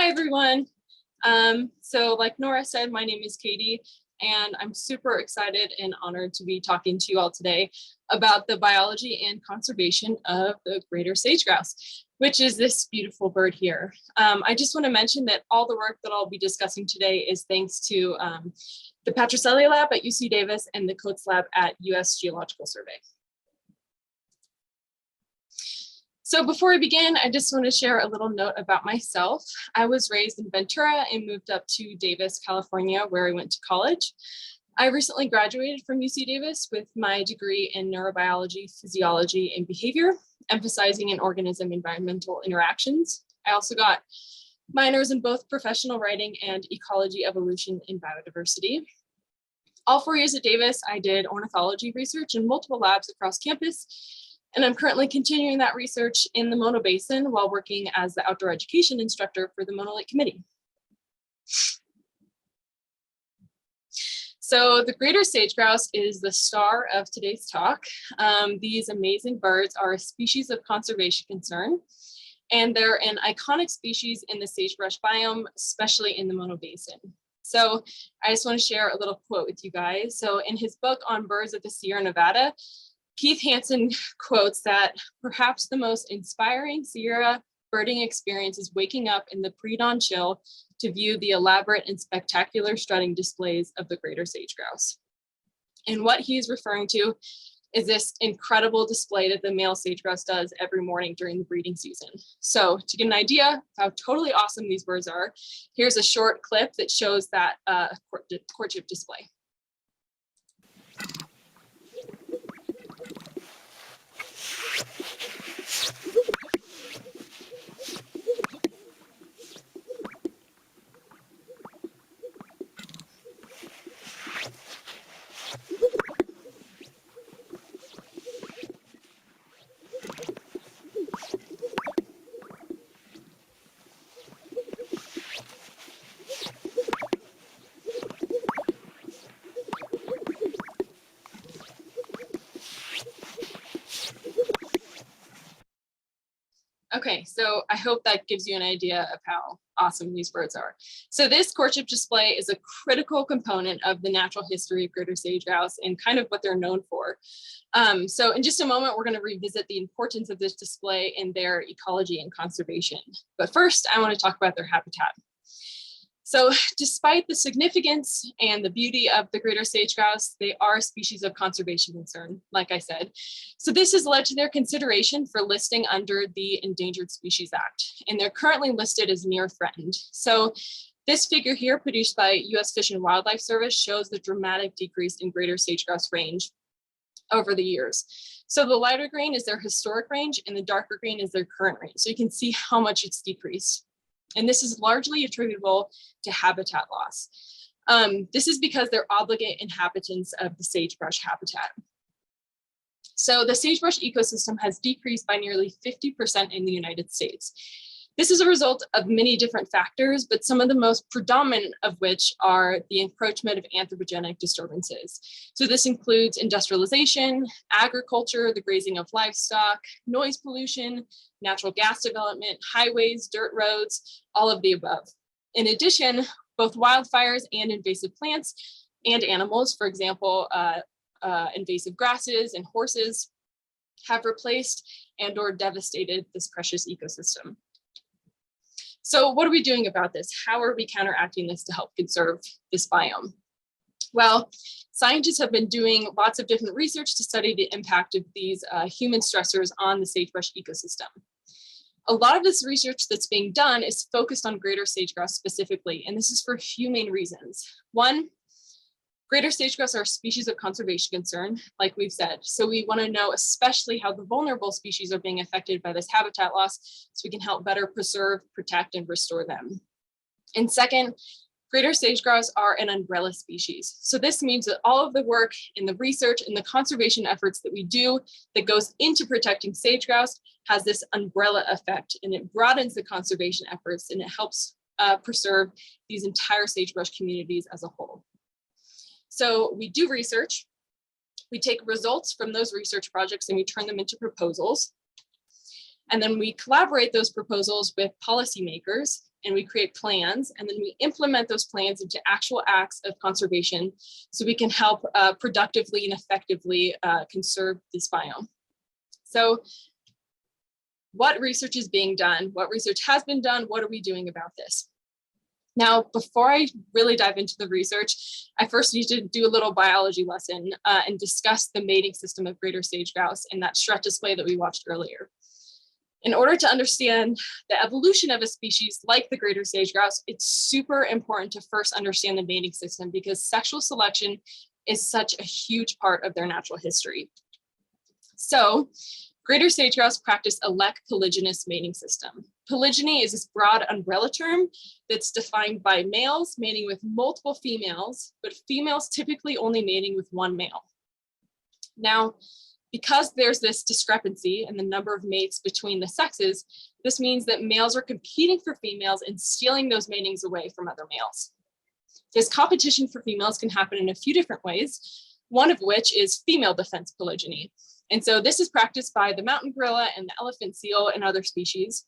Hi, everyone. So like Nora said, my name is Katie, and I'm super excited and honored to be talking to you all today about the biology and conservation of the greater sage-grouse, which is this beautiful bird here. I just want to mention that all the work that I'll be discussing today is thanks to the Patricelli Lab at UC Davis and the Coates Lab at US Geological Survey. So before we begin, I just want to share a little note about myself. I was raised in Ventura and moved up to Davis, California, where I went to college. I recently graduated from UC Davis with my degree in neurobiology, physiology, and behavior, emphasizing in organism-environmental interactions. I also got minors in both professional writing and ecology, evolution, and biodiversity. All 4 years at Davis, I did ornithology research in multiple labs across campus. And I'm currently continuing that research in the Mono Basin while working as the outdoor education instructor for the Mono Lake Committee. So the greater sage-grouse is the star of today's talk. These amazing birds are a species of conservation concern, and they're an iconic species in the sagebrush biome, especially in the Mono Basin. So I just want to share a little quote with you guys. So in his book on birds of the Sierra Nevada, Keith Hansen quotes that perhaps the most inspiring Sierra birding experience is waking up in the pre-dawn chill to view the elaborate and spectacular strutting displays of the greater sage-grouse. And what he's referring to is this incredible display that the male sage-grouse does every morning during the breeding season. So to get an idea of how totally awesome these birds are, here's a short clip that shows that courtship display. Okay, so I hope that gives you an idea of how awesome these birds are. So this courtship display is a critical component of the natural history of greater sage-grouse and kind of what they're known for. So in just a moment, we're going to revisit the importance of this display in their ecology and conservation. But first, I want to talk about their habitat. So despite the significance and the beauty of the greater sage-grouse, they are a species of conservation concern, like I said. So this has led to their consideration for listing under the Endangered Species Act, and they're currently listed as near threatened. So this figure here, produced by US Fish and Wildlife Service, shows the dramatic decrease in greater sage-grouse range over the years. So the lighter green is their historic range, and the darker green is their current range. So you can see how much it's decreased. And this is largely attributable to habitat loss. This is because they're obligate inhabitants of the sagebrush habitat. So the sagebrush ecosystem has decreased by nearly 50% in the United States. This is a result of many different factors, but some of the most predominant of which are the encroachment of anthropogenic disturbances. So this includes industrialization, agriculture, the grazing of livestock, noise pollution, natural gas development, highways, dirt roads, all of the above. In addition, both wildfires and invasive plants and animals, for example, invasive grasses and horses, have replaced and or devastated this precious ecosystem. So what are we doing about this? How are we counteracting this to help conserve this biome? Well, scientists have been doing lots of different research to study the impact of these human stressors on the sagebrush ecosystem. A lot of this research that's being done is focused on greater sage-grouse specifically, and this is for a few main reasons. One, greater sage-grouse are a species of conservation concern, like we've said. So we want to know especially how the vulnerable species are being affected by this habitat loss so we can help better preserve, protect, and restore them. And second, greater sage-grouse are an umbrella species. So this means that all of the work and the research and the conservation efforts that we do that goes into protecting sage-grouse has this umbrella effect, and it broadens the conservation efforts, and it helps preserve these entire sagebrush communities as a whole. So we do research, we take results from those research projects and we turn them into proposals. And then we collaborate those proposals with policymakers and we create plans, and then we implement those plans into actual acts of conservation so we can help productively and effectively conserve this biome. So what research is being done? What research has been done? What are we doing about this? Now, before I really dive into the research, I first need to do a little biology lesson and discuss the mating system of greater sage-grouse in that strut display that we watched earlier. In order to understand the evolution of a species like the greater sage-grouse, it's super important to first understand the mating system because sexual selection is such a huge part of their natural history. So, greater sage-grouse practice a lek-polygynous mating system. Polygyny is this broad umbrella term that's defined by males mating with multiple females, but females typically only mating with one male. Now, because there's this discrepancy in the number of mates between the sexes, this means that males are competing for females and stealing those matings away from other males. This competition for females can happen in a few different ways, one of which is female defense polygyny. And so this is practiced by the mountain gorilla and the elephant seal and other species.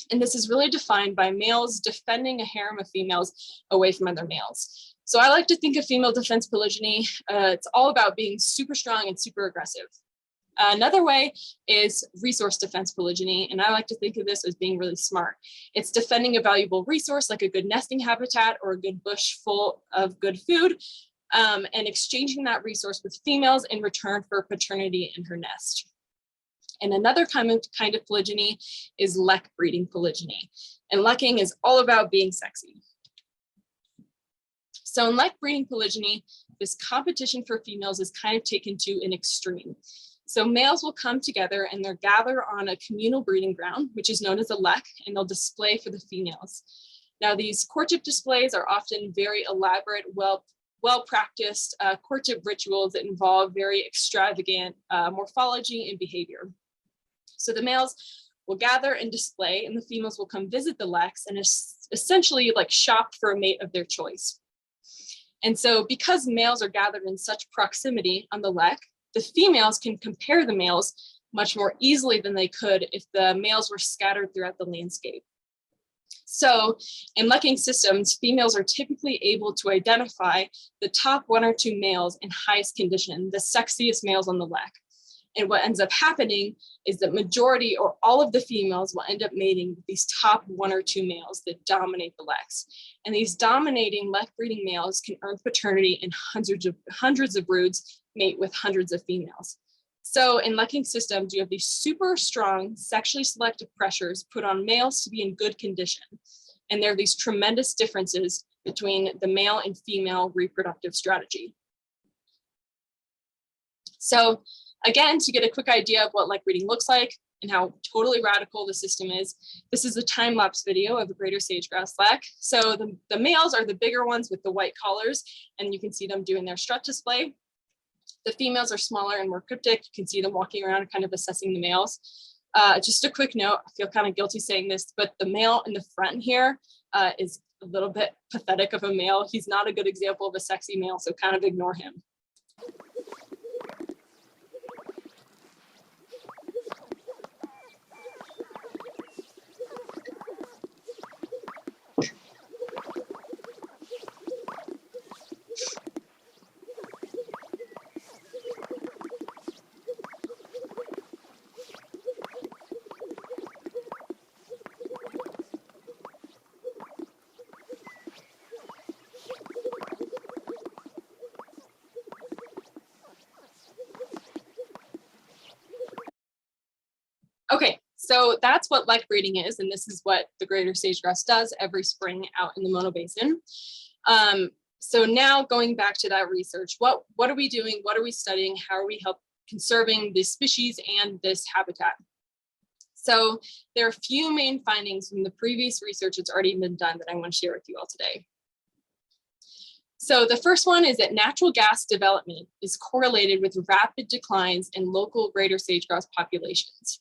And this is really defined by males defending a harem of females away from other males. So I like to think of female defense polygyny. It's all about being super strong and super aggressive. Another way is resource defense polygyny, and I like to think of this as being really smart. It's defending a valuable resource like a good nesting habitat or a good bush full of good food, and exchanging that resource with females in return for paternity in her nest. And another kind of polygyny is lek breeding polygyny. And lekking is all about being sexy. So in lek breeding polygyny, this competition for females is kind of taken to an extreme. So males will come together and they'll gather on a communal breeding ground, which is known as a lek, and they'll display for the females. Now these courtship displays are often very elaborate, well-practiced courtship rituals that involve very extravagant morphology and behavior. So the males will gather and display, and the females will come visit the leks and essentially like shop for a mate of their choice. And so because males are gathered in such proximity on the lek, the females can compare the males much more easily than they could if the males were scattered throughout the landscape. So in lekking systems, females are typically able to identify the top 1 or 2 males in highest condition, the sexiest males on the lek. And what ends up happening is that majority or all of the females will end up mating with these top 1 or 2 males that dominate the leks. And these dominating lek breeding males can earn paternity and hundreds of broods mate with hundreds of females. So in lekking systems, you have these super strong sexually selective pressures put on males to be in good condition. And there are these tremendous differences between the male and female reproductive strategy. So again, to get a quick idea of what lek breeding looks like and how totally radical the system is, this is a time-lapse video of a greater sage-grouse lek. So the males are the bigger ones with the white collars, and you can see them doing their strut display. The females are smaller and more cryptic. You can see them walking around and kind of assessing the males. Just a quick note, I feel kind of guilty saying this, but the male in the front here is a little bit pathetic of a male. He's not a good example of a sexy male, so kind of ignore him. Okay, so that's what lek breeding is, and this is what the greater sage-grouse does every spring out in the Mono Basin. So now going back to that research, what are we doing? What are we studying? How are we conserving this species and this habitat? So there are a few main findings from the previous research that's already been done that I want to share with you all today. So the first one is that natural gas development is correlated with rapid declines in local greater sage-grouse populations.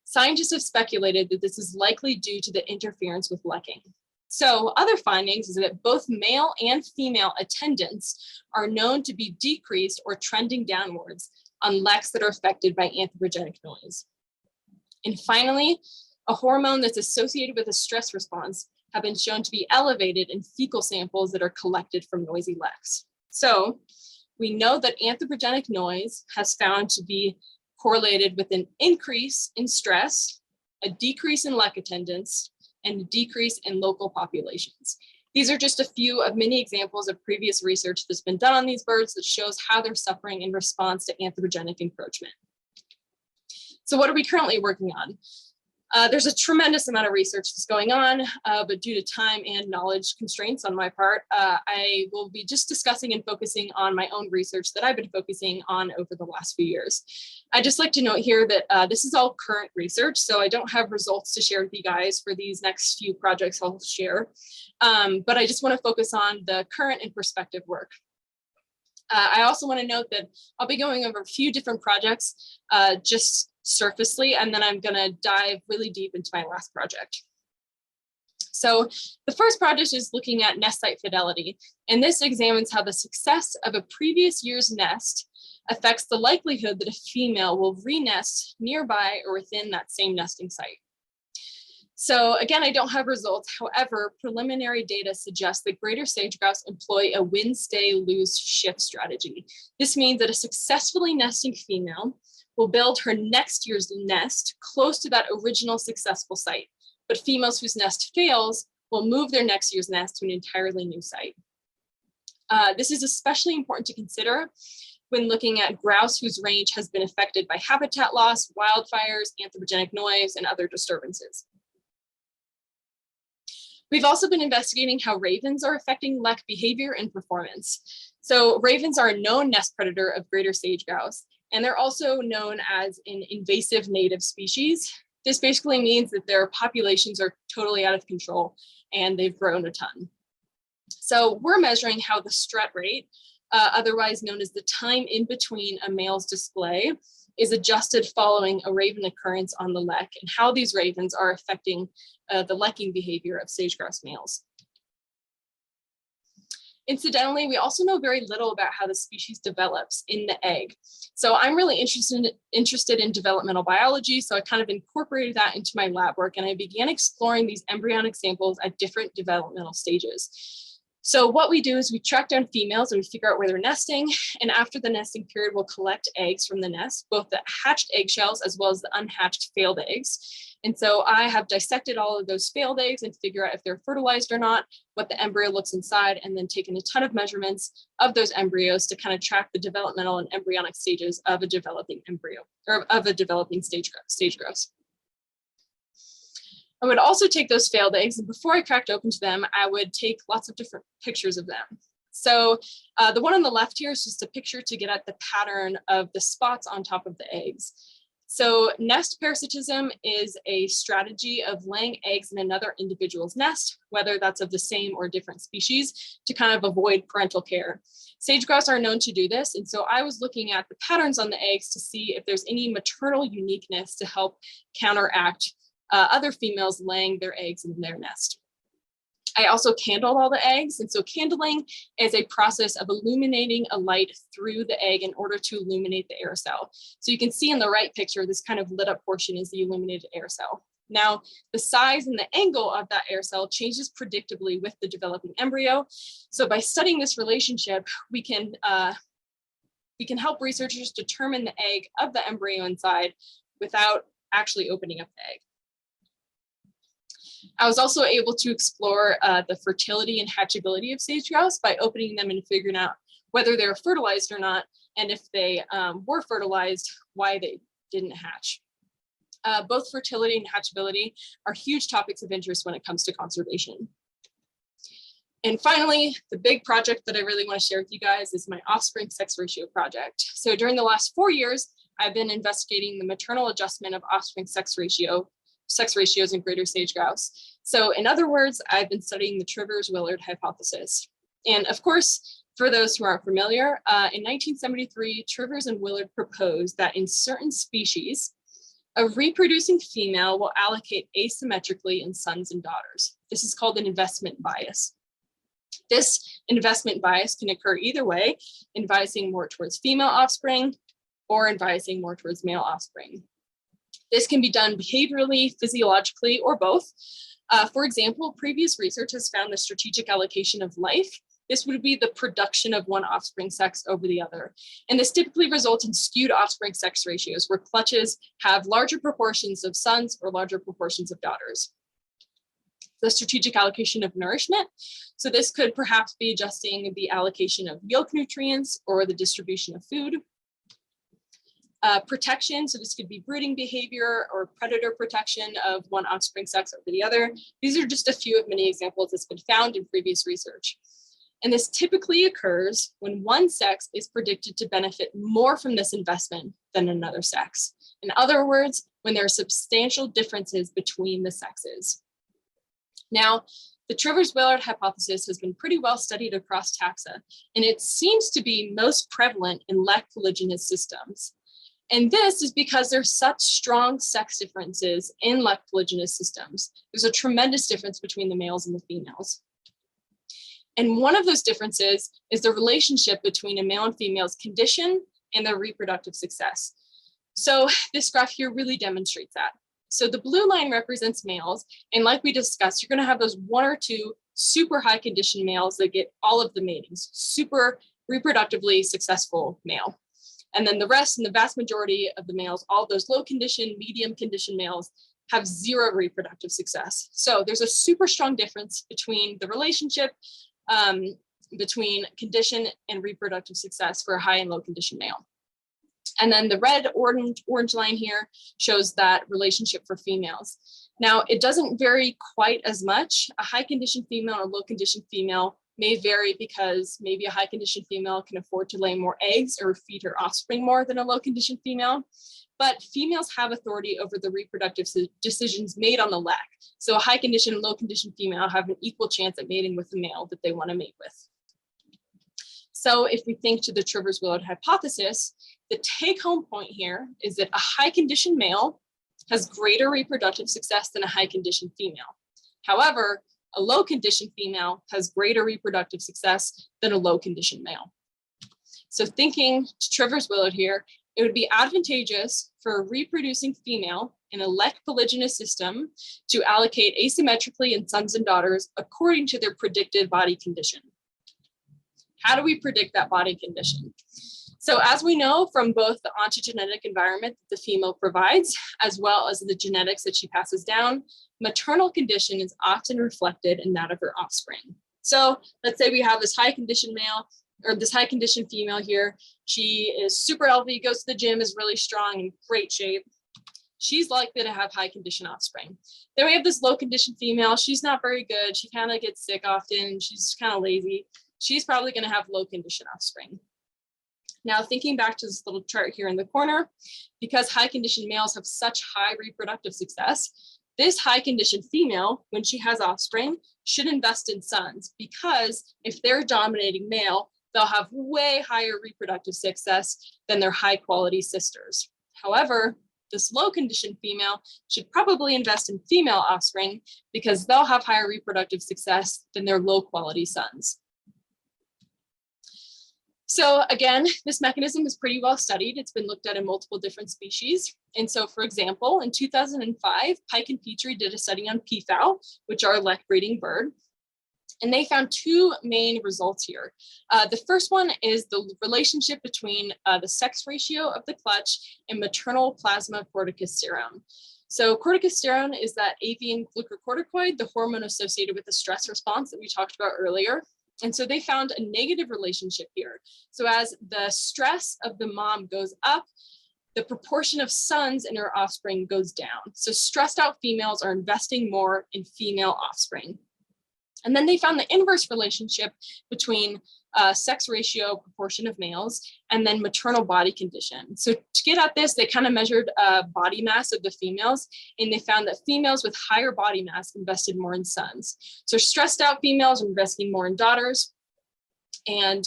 Scientists have speculated that this is likely due to the interference with lekking. So other findings is that both male and female attendants are known to be decreased or trending downwards on leks that are affected by anthropogenic noise. And finally, a hormone that's associated with a stress response, have been shown to be elevated in fecal samples that are collected from noisy leks. So we know that anthropogenic noise has found to be correlated with an increase in stress, a decrease in lek attendance, and a decrease in local populations. These are just a few of many examples of previous research that's been done on these birds that shows how they're suffering in response to anthropogenic encroachment. So what are we currently working on? There's a tremendous amount of research that's going on, but due to time and knowledge constraints on my part, I will be just discussing and focusing on my own research that I've been focusing on over the last few years. I'd just like to note here that this is all current research, so I don't have results to share with you guys for these next few projects I'll share, but I just want to focus on the current and prospective work. I also want to note that I'll be going over a few different projects just surfacely, and then I'm going to dive really deep into my last project. So the first project is looking at nest site fidelity, and this examines how the success of a previous year's nest affects the likelihood that a female will re-nest nearby or within that same nesting site. So again, I don't have results. However, preliminary data suggests that greater sage-grouse employ a win, stay, lose, shift strategy. This means that a successfully nesting female will build her next year's nest close to that original successful site. But females whose nest fails will move their next year's nest to an entirely new site. This is especially important to consider when looking at grouse whose range has been affected by habitat loss, wildfires, anthropogenic noise, and other disturbances. We've also been investigating how ravens are affecting lek behavior and performance. So ravens are a known nest predator of greater sage-grouse, and they're also known as an invasive native species. This basically means that their populations are totally out of control and they've grown a ton. So we're measuring how the strut rate, otherwise known as the time in between a male's display, is adjusted following a raven occurrence on the lek, and how these ravens are affecting the lekking behavior of sage-grouse males. Incidentally, we also know very little about how the species develops in the egg. So I'm really interested in developmental biology, so I kind of incorporated that into my lab work, and I began exploring these embryonic samples at different developmental stages. So what we do is we track down females and we figure out where they're nesting, and after the nesting period, we'll collect eggs from the nest, both the hatched eggshells as well as the unhatched failed eggs. And so I have dissected all of those failed eggs and figure out if they're fertilized or not, what the embryo looks inside, and then taken a ton of measurements of those embryos to kind of track the developmental and embryonic stages of a developing embryo, or of a developing sage-grouse. I would also take those failed eggs, and before I cracked open to them, I would take lots of different pictures of them. So the one on the left here is just a picture to get at the pattern of the spots on top of the eggs. So nest parasitism is a strategy of laying eggs in another individual's nest, whether that's of the same or different species, to kind of avoid parental care. Sage-grouse are known to do this, and so I was looking at the patterns on the eggs to see if there's any maternal uniqueness to help counteract other females laying their eggs in their nest. I also candled all the eggs, and so candling is a process of illuminating a light through the egg in order to illuminate the air cell. So you can see in the right picture, this kind of lit up portion is the illuminated air cell. Now, the size and the angle of that air cell changes predictably with the developing embryo. So by studying this relationship, we can help researchers determine the egg of the embryo inside without actually opening up the egg. I was also able to explore the fertility and hatchability of sage-grouse by opening them and figuring out whether they were fertilized or not, and if they were fertilized, why they didn't hatch. Both fertility and hatchability are huge topics of interest when it comes to conservation. And finally, the big project that I really want to share with you guys is my offspring sex ratio project. So during the last 4 years, I've been investigating the maternal adjustment of offspring sex ratios in greater sage-grouse. So in other words, I've been studying the Trivers-Willard hypothesis. And of course, for those who aren't familiar, in 1973, Trivers and Willard proposed that in certain species, a reproducing female will allocate asymmetrically in sons and daughters. This is called an investment bias. This investment bias can occur either way, advising more towards female offspring or advising more towards male offspring. This can be done behaviorally, physiologically, or both. For example, previous research has found the strategic allocation of life. This would be the production of one offspring sex over the other. And this typically results in skewed offspring sex ratios where clutches have larger proportions of sons or larger proportions of daughters. The strategic allocation of nourishment. So this could perhaps be adjusting the allocation of yolk nutrients or the distribution of food. Protection, so this could be breeding behavior or predator protection of one offspring sex over the other. These are just a few of many examples that's been found in previous research. And this typically occurs when one sex is predicted to benefit more from this investment than another sex. In other words, when there are substantial differences between the sexes. Now, the Trivers-Willard hypothesis has been pretty well studied across taxa, and it seems to be most prevalent in lek polygynous systems. And this is because there's such strong sex differences in lek polygynous systems. There's a tremendous difference between the males and the females. And one of those differences is the relationship between a male and female's condition and their reproductive success. So this graph here really demonstrates that. So the blue line represents males, and like we discussed, you're going to have those one or two super high condition males that get all of the matings, super reproductively successful male. And then the rest and the vast majority of the males, all those low condition, medium condition males have zero reproductive success. So there's a super strong difference between the relationship between condition and reproductive success for a high and low condition male. And then the red orange line here shows that relationship for females. Now, it doesn't vary quite as much. A high condition female or low condition female may vary because maybe a high condition female can afford to lay more eggs or feed her offspring more than a low condition female. But females have authority over the reproductive decisions made on the lek. So a high condition and low condition female have an equal chance at mating with the male that they want to mate with. So if we think to the Trivers-Willard hypothesis, the take-home point here is that a high condition male has greater reproductive success than a high condition female. However, a low condition female has greater reproductive success than a low condition male. So thinking to Trivers-Willard here, it would be advantageous for a reproducing female in a lek polygynous system to allocate asymmetrically in sons and daughters according to their predicted body condition. How do we predict that body condition? So as we know from both the ontogenetic environment that the female provides, as well as the genetics that she passes down, maternal condition is often reflected in that of her offspring. So let's say we have this high condition male or this high condition female here. She is super healthy, goes to the gym, is really strong, in great shape. She's likely to have high condition offspring. Then we have this low condition female. She's not very good. She kind of gets sick often. She's kind of lazy. She's probably going to have low condition offspring. Now, thinking back to this little chart here in the corner, because high condition males have such high reproductive success, this high condition female, when she has offspring, should invest in sons, because if they're dominating male, they'll have way higher reproductive success than their high quality sisters. However, this low condition female should probably invest in female offspring because they'll have higher reproductive success than their low quality sons. So again, this mechanism is pretty well studied. It's been looked at in multiple different species. And so, for example, in 2005, Pike and Petrie did a study on peafowl, which are a lek breeding bird. And they found two main results here. The first one is the relationship between the sex ratio of the clutch and maternal plasma corticosterone. So corticosterone is that avian glucocorticoid, the hormone associated with the stress response that we talked about earlier. And so they found a negative relationship here. So as the stress of the mom goes up, the proportion of sons in her offspring goes down. So stressed out females are investing more in female offspring. And then they found the inverse relationship between sex ratio proportion of males and then maternal body condition. So to get at this, they kind of measured body mass of the females, and they found that females with higher body mass invested more in sons. So stressed out females are investing more in daughters, and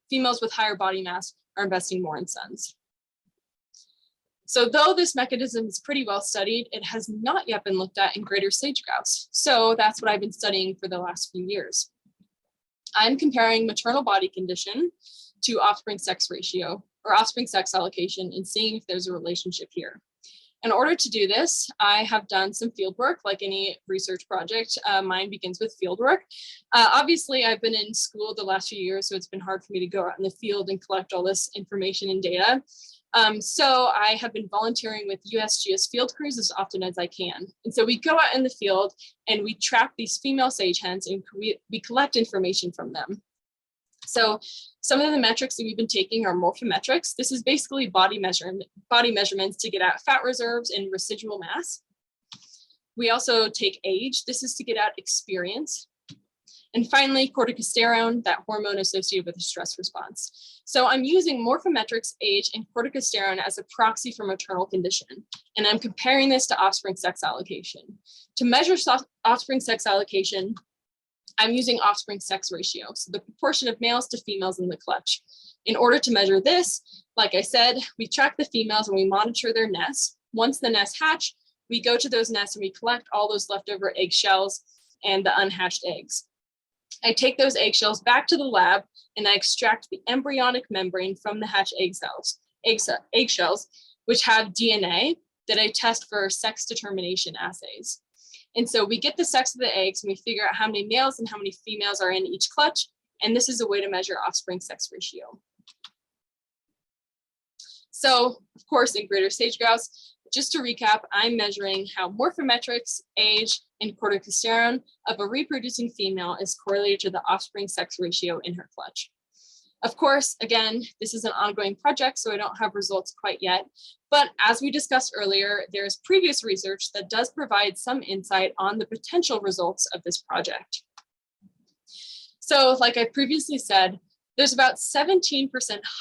females with higher body mass are investing more in sons. So though this mechanism is pretty well studied, it has not yet been looked at in greater sage-grouse. So that's what I've been studying for the last few years. I'm comparing maternal body condition to offspring sex ratio or offspring sex allocation and seeing if there's a relationship here. In order to do this, I have done some field work. Like any research project, mine begins with field work. Obviously, I've been in school the last few years, so it's been hard for me to go out in the field and collect all this information and data. So I have been volunteering with USGS field crews as often as I can. And so we go out in the field and we trap these female sage hens and we collect information from them. So some of the metrics that we've been taking are morphometrics. This is basically body measurements to get at fat reserves and residual mass. We also take age. This is to get at experience. And finally, corticosterone, that hormone associated with the stress response. So I'm using morphometrics, age, and corticosterone as a proxy for maternal condition. And I'm comparing this to offspring sex allocation. To measure offspring sex allocation, I'm using offspring sex ratio, so the proportion of males to females in the clutch. In order to measure this, like I said, we track the females and we monitor their nests. Once the nests hatch, we go to those nests and we collect all those leftover eggshells and the unhatched eggs. I take those eggshells back to the lab and I extract the embryonic membrane from the hatched eggshells, which have DNA that I test for sex determination assays. And so we get the sex of the eggs and we figure out how many males and how many females are in each clutch. And this is a way to measure offspring sex ratio. So of course, in greater sage-grouse, just to recap, I'm measuring how morphometrics, age, and corticosterone of a reproducing female is correlated to the offspring sex ratio in her clutch. Of course, again, this is an ongoing project, so I don't have results quite yet. But as we discussed earlier, there's previous research that does provide some insight on the potential results of this project. So like I previously said, there's about 17%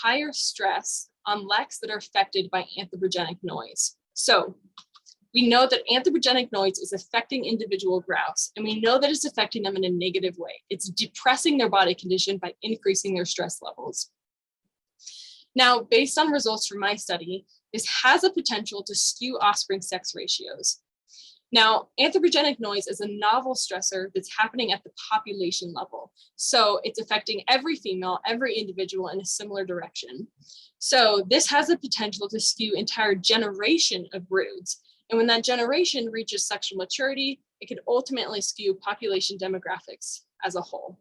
higher stress on leks that are affected by anthropogenic noise. So we know that anthropogenic noise is affecting individual grouse, and we know that it's affecting them in a negative way. It's depressing their body condition by increasing their stress levels. Now, based on results from my study, this has a potential to skew offspring sex ratios. Now, anthropogenic noise is a novel stressor that's happening at the population level. So it's affecting every female, every individual in a similar direction. So this has the potential to skew entire generation of broods. And when that generation reaches sexual maturity, it could ultimately skew population demographics as a whole.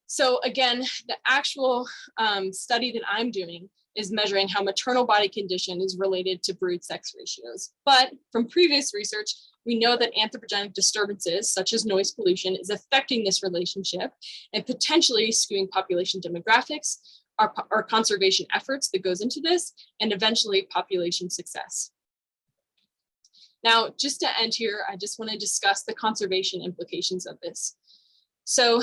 So again, the actual study that I'm doing is measuring how maternal body condition is related to brood sex ratios. But from previous research, we know that anthropogenic disturbances, such as noise pollution, is affecting this relationship and potentially skewing population demographics, our conservation efforts that goes into this, and eventually population success. Now, just to end here, I just want to discuss the conservation implications of this. So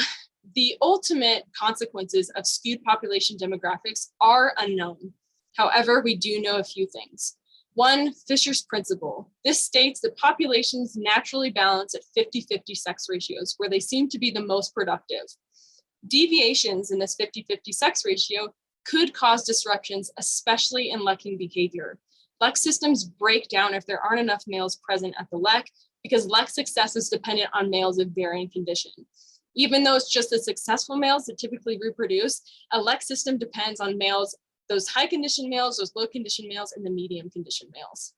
the ultimate consequences of skewed population demographics are unknown. However, we do know a few things. One, Fisher's principle. This states that populations naturally balance at 50-50 sex ratios, where they seem to be the most productive. Deviations in this 50-50 sex ratio could cause disruptions, especially in lekking behavior. Lek systems break down if there aren't enough males present at the lek, because lek success is dependent on males of varying condition. Even though it's just the successful males that typically reproduce, a lek system depends on males, those high condition males, those low condition males, and the medium condition males.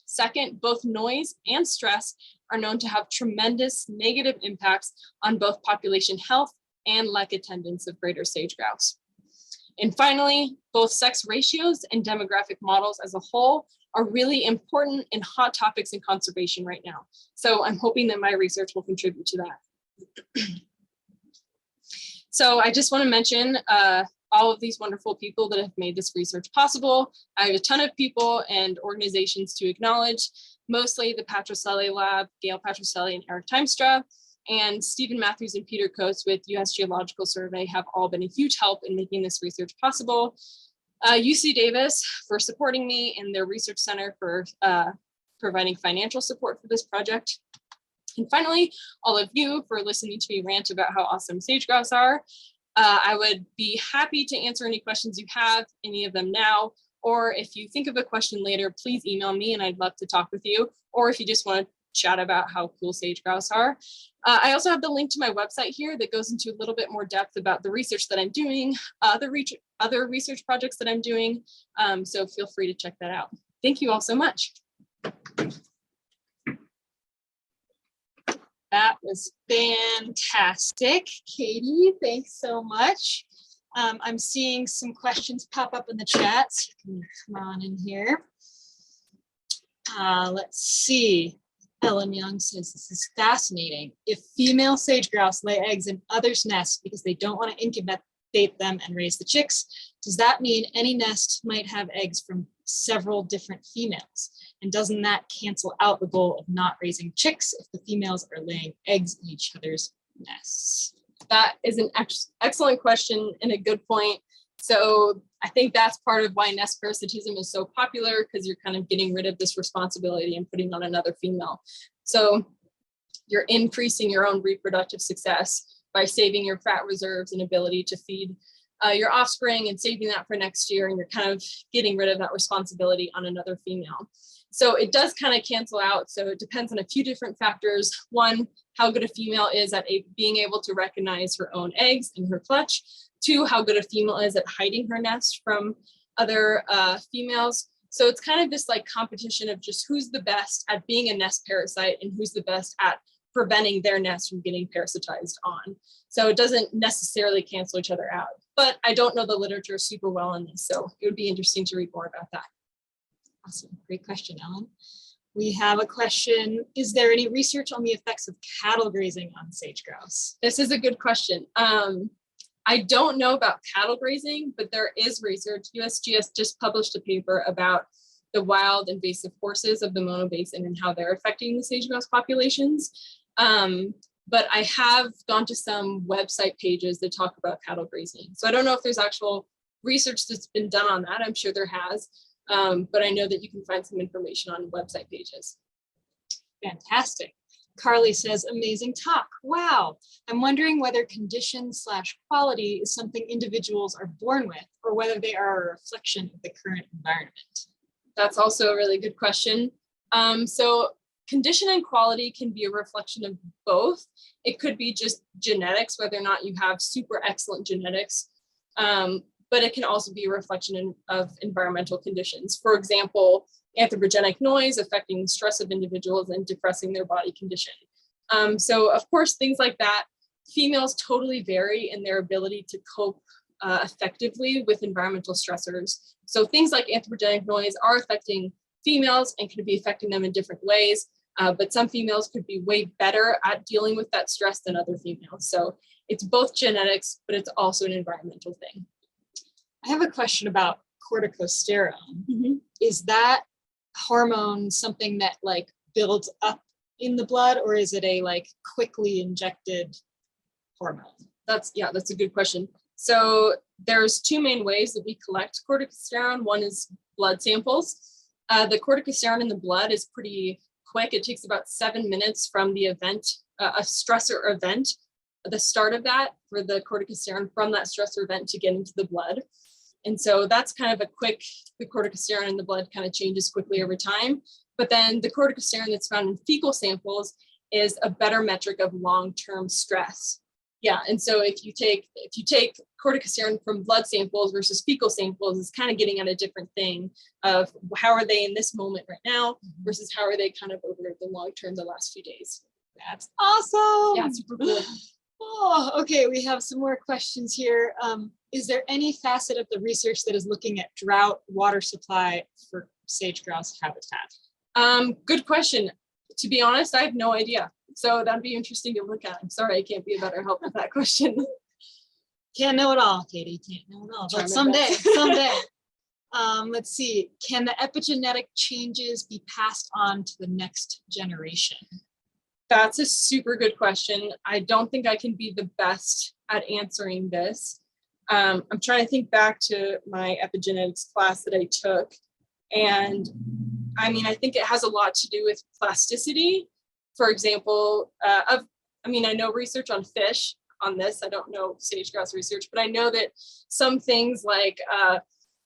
Second, both noise and stress are known to have tremendous negative impacts on both population health and lek attendance of greater sage-grouse. And finally, both sex ratios and demographic models as a whole are really important and hot topics in conservation right now. So I'm hoping that my research will contribute to that. So I just want to mention all of these wonderful people that have made this research possible. I have a ton of people and organizations to acknowledge, mostly the Patrocelli Lab, Gail Patrocelli and Eric Timestra, and Stephen Matthews and Peter Coates with US Geological Survey have all been a huge help in making this research possible. UC Davis for supporting me, and their research center for providing financial support for this project. And finally, all of you for listening to me rant about how awesome sage-grouse are. I would be happy to answer any questions you have, any of them now, or if you think of a question later, please email me and I'd love to talk with you. Or if you just want to chat about how cool sage-grouse are. I also have the link to my website here that goes into a little bit more depth about the research that I'm doing, other research projects that I'm doing. So feel free to check that out. Thank you all so much. That was fantastic. Katie, thanks so much. I'm seeing some questions pop up in the chat, so you can come on in here. Let's see. Ellen Young says, this is fascinating. If female sage-grouse lay eggs in others' nests because they don't want to incubate them and raise the chicks, does that mean any nest might have eggs from several different females? And doesn't that cancel out the goal of not raising chicks if the females are laying eggs in each other's nests? That is an excellent question and a good point. So I think that's part of why nest parasitism is so popular, because you're kind of getting rid of this responsibility and putting on another female. So you're increasing your own reproductive success by saving your fat reserves and ability to feed your offspring and saving that for next year. And you're kind of getting rid of that responsibility on another female. So it does kind of cancel out. So it depends on a few different factors. One, how good a female is at being able to recognize her own eggs in her clutch. Two, how good a female is at hiding her nest from other females. So it's kind of this like competition of just who's the best at being a nest parasite and who's the best at preventing their nest from getting parasitized on. So it doesn't necessarily cancel each other out. But I don't know the literature super well on this, so it would be interesting to read more about that. Awesome, great question, Ellen. We have a question, is there any research on the effects of cattle grazing on sage-grouse? This is a good question. I don't know about cattle grazing, but there is research. USGS just published a paper about the wild invasive horses of the Mono Basin and how they're affecting the sage-grouse populations. But I have gone to some website pages that talk about cattle grazing. So I don't know if there's actual research that's been done on that. I'm sure there has, but I know that you can find some information on website pages. Fantastic. Carly says, amazing talk. Wow. I'm wondering whether condition/quality is something individuals are born with or whether they are a reflection of the current environment. That's also a really good question. So condition and quality can be a reflection of both. It could be just genetics, whether or not you have super excellent genetics, but it can also be a reflection of environmental conditions. For example, anthropogenic noise affecting the stress of individuals and depressing their body condition. So of course, things like that, females totally vary in their ability to cope effectively with environmental stressors. So things like anthropogenic noise are affecting females and can be affecting them in different ways. But some females could be way better at dealing with that stress than other females. So it's both genetics, but it's also an environmental thing. I have a question about corticosterone. Mm-hmm. Is that hormone something that like builds up in the blood, or is it a like quickly injected hormone? That's a good question. So there's two main ways that we collect corticosterone. One is blood samples. The corticosterone in the blood is pretty quick. It takes about 7 minutes from the event, a stressor event, the start of that, for the corticosterone from that stressor event to get into the blood. And so that's kind of the corticosterone in the blood kind of changes quickly over time. But then the corticosterone that's found in fecal samples is a better metric of long-term stress. Yeah, and so if you take corticosterone from blood samples versus fecal samples, it's kind of getting at a different thing of how are they in this moment right now versus how are they kind of over the long term, the last few days. That's awesome. Yeah, super cool. Oh, okay, we have some more questions here. Is there any facet of the research that is looking at drought, water supply for sage-grouse habitat? Good question. To be honest, I have no idea. So that'd be interesting to look at. I'm sorry, I can't be a better help with that question. Can't know it all, Katie. Can't know it all. But someday. Let's see. Can the epigenetic changes be passed on to the next generation? That's a super good question. I don't think I can be the best at answering this. I'm trying to think back to my epigenetics class that I took. And I mean, I think it has a lot to do with plasticity. For example, I know research on fish on this. I don't know sage-grouse research, but I know that some things like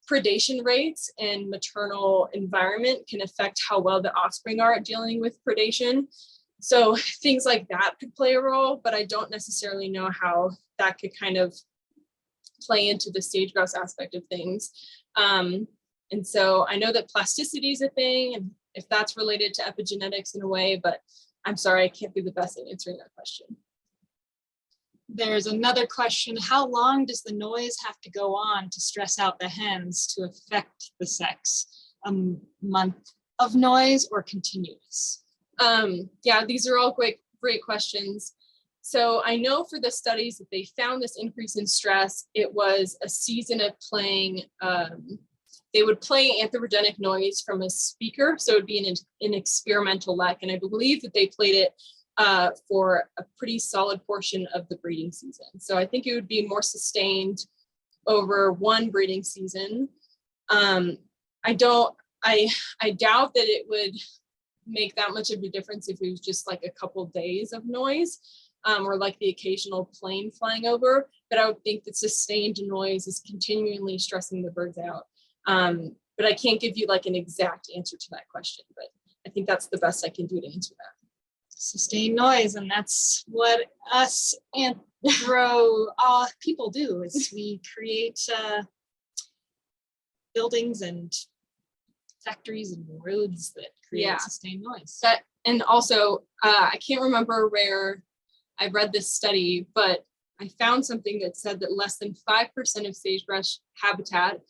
predation rates and maternal environment can affect how well the offspring are at dealing with predation. So things like that could play a role, but I don't necessarily know how that could kind of play into the sage-grouse aspect of things. And so I know that plasticity is a thing, and if that's related to epigenetics in a way, but I'm sorry, I can't be the best at answering that question. There's another question. How long does the noise have to go on to stress out the hens to affect the sex? A month of noise or continuous? Yeah, these are all great questions. So I know for the studies that they found this increase in stress, it was a season of playing, they would play anthropogenic noise from a speaker. So it would be an experimental lek. And I believe that they played it for a pretty solid portion of the breeding season. So I think it would be more sustained over one breeding season. I doubt that it would make that much of a difference if it was just like a couple days of noise, or like the occasional plane flying over, but I would think that sustained noise is continually stressing the birds out. But I can't give you like an exact answer to that question, but I think that's the best I can do to answer that. Sustained noise, and that's what us people do, is we create buildings and factories and roads that create sustained noise. And also, I can't remember where I read this study, but I found something that said that less than 5% of sagebrush habitat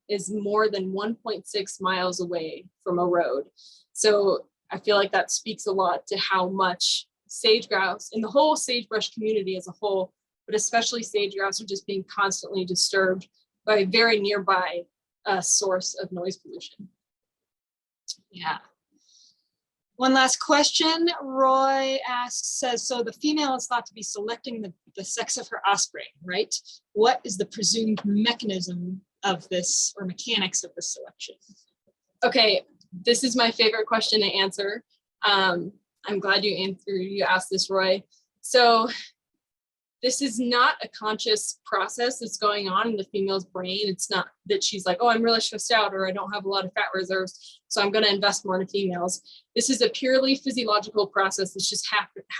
is more than 1.6 miles away from a road. So I feel like that speaks a lot to how much sage-grouse and the whole sagebrush community as a whole, but especially sage-grouse, are just being constantly disturbed by a very nearby source of noise pollution. Yeah. One last question. Roy says, so the female is thought to be selecting the sex of her offspring, right? What is the presumed mechanism of this, or mechanics of this selection? Okay, this is my favorite question to answer. I'm glad you asked this, Roy. So this is not a conscious process that's going on in the female's brain. It's not that she's like, oh, I'm really stressed out, or I don't have a lot of fat reserves, so I'm going to invest more in females. This is a purely physiological process that's just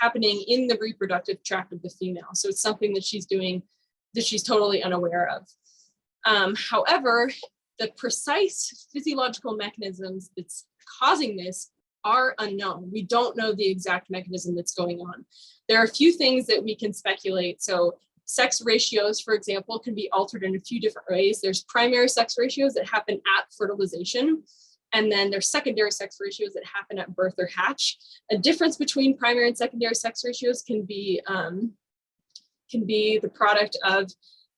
happening in the reproductive tract of the female. So it's something that she's doing that she's totally unaware of. However, the precise physiological mechanisms that's causing this are unknown. We don't know the exact mechanism that's going on. There are a few things that we can speculate. So sex ratios, for example, can be altered in a few different ways. There's primary sex ratios that happen at fertilization, and then there's secondary sex ratios that happen at birth or hatch. A difference between primary and secondary sex ratios can be the product of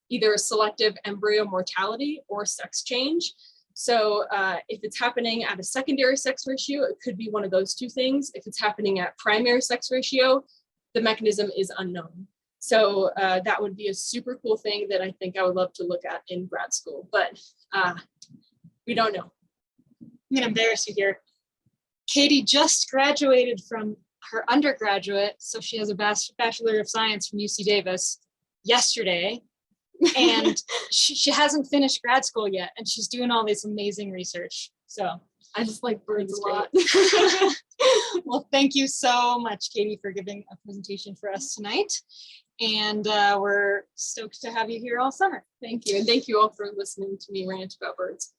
either a selective embryo mortality or sex change. So if it's happening at a secondary sex ratio, it could be one of those two things. If it's happening at primary sex ratio, the mechanism is unknown. So that would be a super cool thing that I think I would love to look at in grad school, but we don't know. I'm gonna embarrass you here. Katie just graduated from her undergraduate, so she has a Bachelor of Science from UC Davis yesterday. And she hasn't finished grad school yet, and she's doing all this amazing research. So I just like birds a lot. Well, thank you so much, Katie, for giving a presentation for us tonight. And we're stoked to have you here all summer. Thank you. And thank you all for listening to me rant about birds.